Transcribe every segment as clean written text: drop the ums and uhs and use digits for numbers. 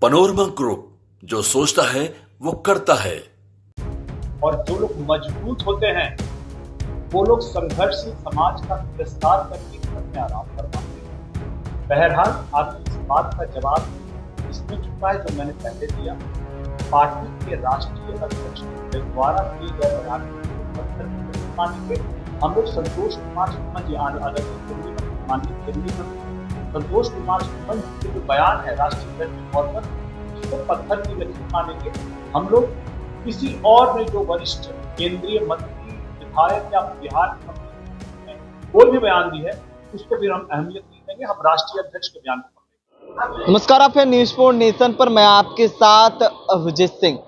Panorama group, जो सोचता है वो करता है। और जो लोग मजबूत होते हैं वो लोग संघर्षशील समाज का तिरस्कार करके घर में आराम कर पाते हैं। बहरहाल आपकी इस बात का जवाब इसमें छुपा है जो मैंने पहले दिया। पार्टी के राष्ट्रीय अध्यक्ष के द्वारा किए गए बयान को मानेंगे हम लोग। संतोष कुमार सुमन जी माननीय केंद्रीय मंत्री संतोष कुमार सुमन जी के जो बयान है राष्ट्रीय अध्यक्ष के तौर पर, इसको पत्थर की लकीर मानेंगे हम लोग। किसी और ने जो वरिष्ठ केंद्रीय मंत्री, विधायक या बिहार के मंत्री कोई भी बयान दी है उसको फिर हम अहमियत नहीं देंगे, हम राष्ट्रीय अध्यक्ष के बयान को पकड़ेंगे। नमस्कार, आप है न्यूज़ फॉर नेशन पर। मैं आपके साथ अभिजीत सिंह।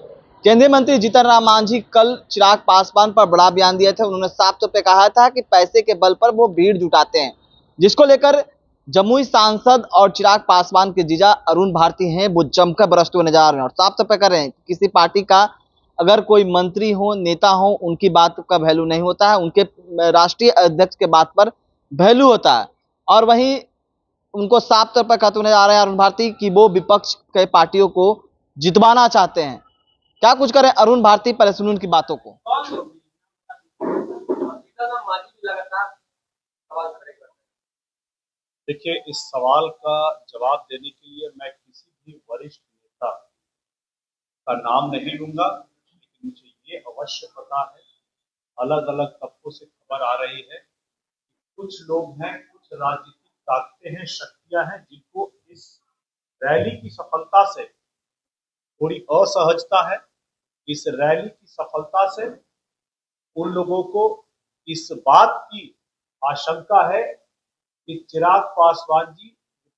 केंद्रीय मंत्री जीतन राम मांझी कल चिराग पासवान पर बड़ा बयान दिया था। उन्होंने साफ तौर पे कहा था कि पैसे के बल पर वो भीड़ जुटाते हैं, जिसको लेकर जमुई सांसद और चिराग पासवान के जीजा अरुण भारती हैं, वो जमकर बरसते हुए नजर आ रहे हैं और साफ तौर पे कह रहे हैं कि किसी पार्टी का अगर कोई मंत्री हो, नेता हो, उनकी बात का वैल्यू नहीं होता है, उनके राष्ट्रीय अध्यक्ष के बात पर वैल्यू होता है। और वहीं उनको साफ तौर पर कहते हुए नजर आ रहे हैं अरुण भारती कि वो विपक्ष के पार्टियों को जितवाना चाहते हैं। क्या कुछ करें अरुण भारती, पहले सुनिए उनकी बातों को। देखिए, इस सवाल का जवाब देने के लिए मैं किसी भी वरिष्ठ नेता का नाम नहीं लूंगा, लेकिन मुझे ये अवश्य पता है, अलग अलग तबकों से खबर आ रही है कि कुछ लोग हैं, कुछ राजनीतिक ताकतें हैं, शक्तियां हैं, जिनको इस रैली की सफलता से थोड़ी असहजता है। इस रैली की सफलता से उन लोगों को इस बात की आशंका है कि चिराग पासवान जी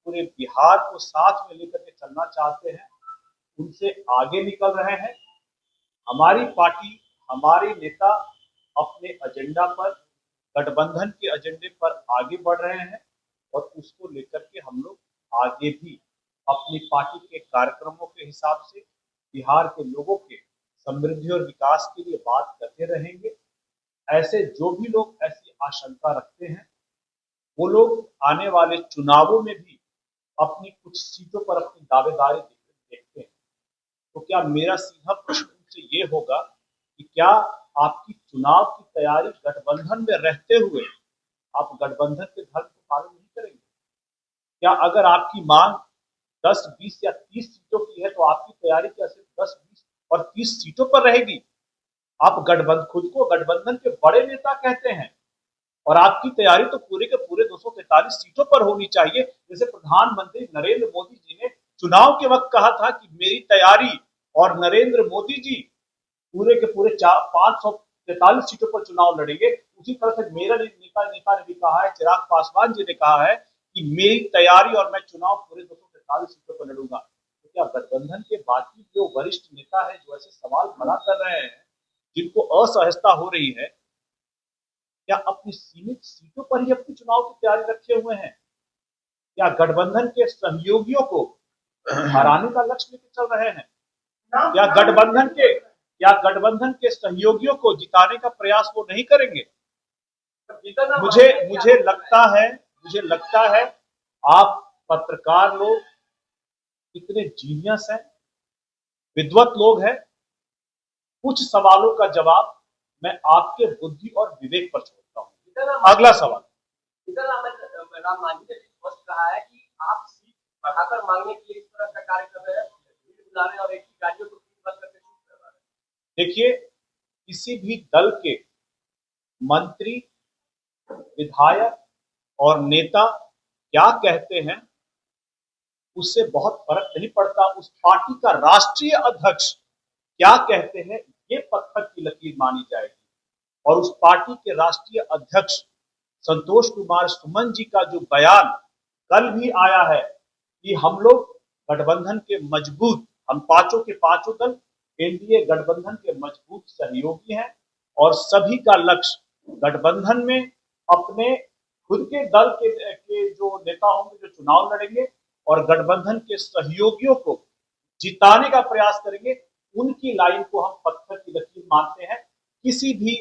पूरे बिहार को साथ में लेकर के चलना चाहते हैं, उनसे आगे निकल रहे हैं। हमारी पार्टी, हमारे नेता अपने एजेंडा पर, गठबंधन के एजेंडे पर आगे बढ़ रहे हैं और उसको लेकर के हम लोग आगे भी अपनी पार्टी के कार्यक्रमों के हिसाब से बिहार के लोगों के समृद्धि और विकास के लिए बात करते रहेंगे। ऐसे जो भी लोग ऐसी आशंका रखते हैं वो लोग आने वाले चुनावों में भी अपनी कुछ सीटों पर अपनी दावेदारी देखते हैं। तो क्या मेरा सीधा प्रश्न उनसे ये होगा कि क्या आपकी चुनाव की तैयारी गठबंधन में रहते हुए आप गठबंधन के धर्म को पालन नहीं करेंगे? क्या अगर आपकी मांग 10, 20 या 30 सीटों की है तो आपकी तैयारी क्या सिर्फ 10, 20 और 30 सीटों पर रहेगी? आप खुद को गठबंधन के बड़े नेता कहते हैं और आपकी तैयारी तो पूरे के पूरे 243 सीटों पर होनी चाहिए। जैसे प्रधानमंत्री नरेंद्र मोदी जी ने चुनाव के वक्त कहा था कि मेरी तैयारी, और नरेंद्र मोदी जी पूरे के पूरे 543 सीटों पर चुनाव लड़ेंगे। उसी तरह से मेरा नेता ने भी कहा है, चिराग पासवान जी ने कहा है कि मेरी तैयारी और मैं चुनाव पूरे 243 सीटों पर लड़ूंगा। तो क्या गठबंधन के बाकी जो वरिष्ठ नेता है जो ऐसे सवाल खड़ा कर रहे हैं, जिनको असहजता हो रही है, क्या अपनी सीमित सीटों पर ही अपनी चुनाव की तैयारी रखे हुए हैं? क्या गठबंधन के सहयोगियों को हराने का लक्ष्य लेकर चल रहे हैं? क्या गठबंधन के सहयोगियों को जिताने का प्रयास वो नहीं करेंगे? मुझे लगता है आप पत्रकार लोग इतने जीनियस हैं, विद्वत लोग हैं। कुछ सवालों का जवाब मैं आपके बुद्धि और विवेक पर छोड़ता हूँ। अगला सवाल। राम मांझी ने स्पष्ट कहा है कि आप सीट बढ़ाकर मांगने के लिए इस तरह का कार्य कर रहे हैं, बुला रहे हैं और एक ही गाड़ियों को बंद करके शूट करवा रहे हैं। देखिए, किसी भी दल के मंत्री, विधायक और नेता क्या कहते हैं उससे बहुत फर्क नहीं पड़ता। उस पार्टी का राष्ट्रीय अध्यक्ष क्या कहते हैं ये पत्थर की लकीर मानी जाएगी। और उस पार्टी के राष्ट्रीय अध्यक्ष संतोष कुमार सुमन जी का जो बयान कल भी आया है कि हम लोग गठबंधन के मजबूत, हम पांचों के पांचों दल एनडीए गठबंधन के मजबूत सहयोगी हैं और सभी का लक्ष्य गठबंधन में अपने खुद के दल के जो नेता होंगे जो चुनाव लड़ेंगे और गठबंधन के सहयोगियों को जिताने का प्रयास करेंगे, उनकी लाइन को हम पत्थर की लकीर मानते हैं। किसी भी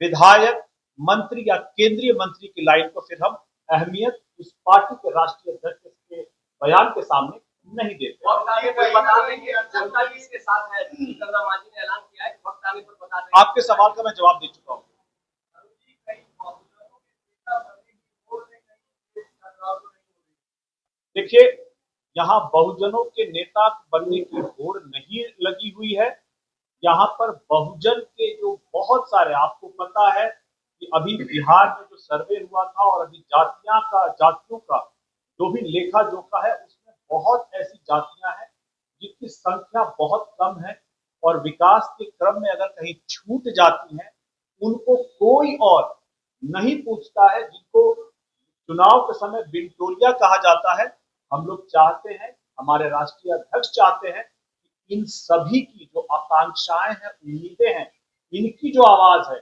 विधायक, मंत्री या केंद्रीय मंत्री की लाइन को फिर हम अहमियत उस पार्टी के राष्ट्रीय अध्यक्ष के बयान के सामने नहीं देते। वक्त आने पर बता देंगे जनता किसके साथ है। जीतन राम मांझी ने ऐलान किया है कि वक्त आने पर बता देंगे। आपके सवाल का मैं जवाब दे चुका हूँ। देखिए, यहाँ बहुजनों के नेता बनने की होड़ नहीं लगी हुई है। यहाँ पर बहुजन के जो बहुत सारे, आपको पता है कि अभी बिहार में जो सर्वे हुआ था और अभी जातियों का जो भी लेखा जोखा है, उसमें बहुत ऐसी जातियां हैं जिनकी संख्या बहुत कम है और विकास के क्रम में अगर कहीं छूट जाती हैं, उनको कोई और नहीं पूछता है, जिनको चुनाव के समय बिनटोलिया कहा जाता है। हम लोग चाहते हैं, हमारे राष्ट्रीय अध्यक्ष चाहते हैं कि इन सभी की जो आकांक्षाएं हैं, उम्मीदें हैं, इनकी जो आवाज है,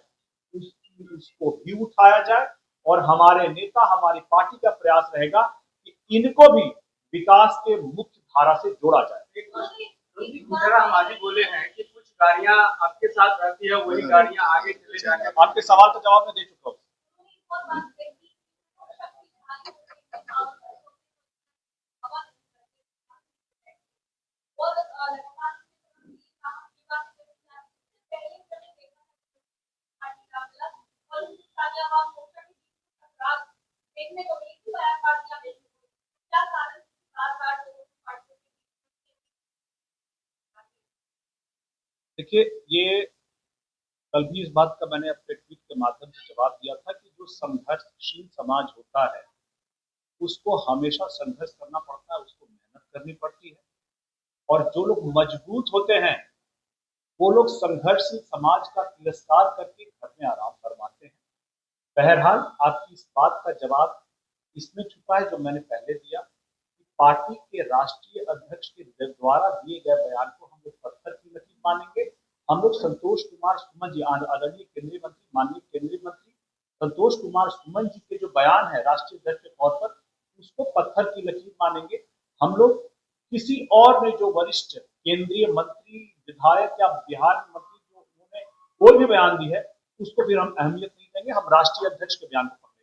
उसको भी उठाया जाए और हमारे नेता, हमारी पार्टी का प्रयास रहेगा कि इनको भी विकास के मुख्य धारा से जोड़ा जाए। जीतन मांझी बोले हैं कि कुछ गाड़ियां आपके साथ रहती है, वही गाड़ियां आगे चले जाएंगे। आपके सवाल का जवाब मैं दे चुका हूँ। देखिए, ये कल भी इस बात का मैंने अपने ट्वीट के माध्यम से जवाब दिया था कि जो संघर्षशील समाज होता है, उसको हमेशा संघर्ष करना पड़ता है, उसको मेहनत करनी पड़ती है। और जो लोग मजबूत होते हैं, वो लोग संघर्षशील समाज का तिरस्कार करके घर में आराम फरमाते हैं। बहरहाल, आपकी इस बात का जवाब इसमें छुपा है जो मैंने पहले दिया कि पार्टी के राष्ट्रीय अध्यक्ष के द्वारा दिए गए बयान को हम लोग पत्थर की लकीर मानेंगे। हम लोग संतोष कुमार सुमन जी, आदरणीय केंद्रीय मंत्री, माननीय केंद्रीय मंत्री संतोष कुमार सुमन जी के जो बयान है राष्ट्रीय अध्यक्ष के तौर पर, उसको पत्थर की लकीर मानेंगे। हम लोग किसी और ने जो वरिष्ठ केंद्रीय मंत्री, विधायक या बिहार मंत्री जो उन्होंने कोई भी बयान दी है, उसको फिर हम अहमियत नहीं देंगे। हम राष्ट्रीय अध्यक्ष के बयान को पकड़ेंगे।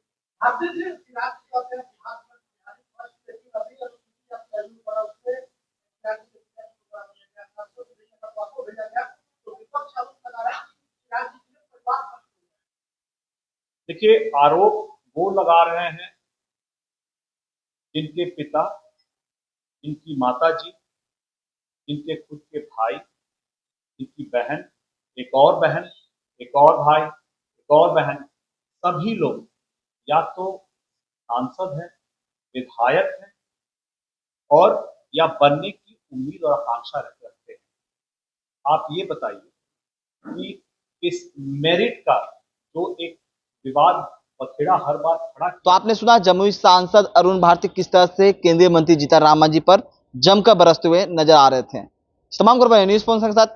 देखिए, आरोप वो लगा रहे हैं जिनके पिता, जिनकी माताजी, जिनके खुद के भाई, जिनकी बहन, एक और बहन, एक और भाई, एक और बहन, सभी लोग या तो सांसद हैं, विधायक हैं और या बनने की उम्मीद और आकांक्षा रखते हैं। आप ये बताइए कि इस मेरिट का जो एक विवाद पखेड़ा हर बार खड़ा। तो आपने सुना जमुई सांसद अरुण भारती किस तरह से केंद्रीय मंत्री जीतन राम मांझी पर जमकर बरसते हुए नजर आ रहे थे। तमाम खबरें न्यूज़ 5 के साथ